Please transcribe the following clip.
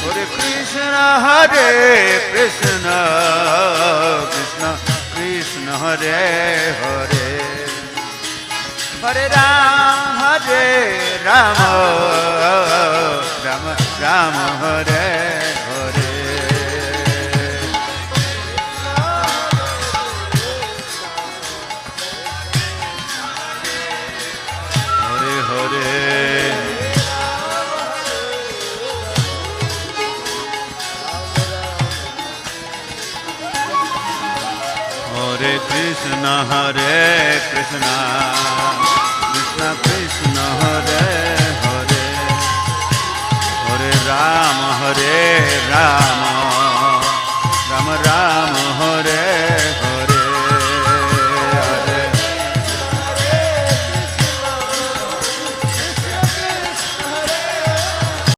Hare Krishna Hare Krishna Krishna Krishna Hare Hare Hare Rama Rama Rama Hare Hare Hare Hare Hare Krishna Hare Krishna Krishna Krishna Hare Hare Hare Rama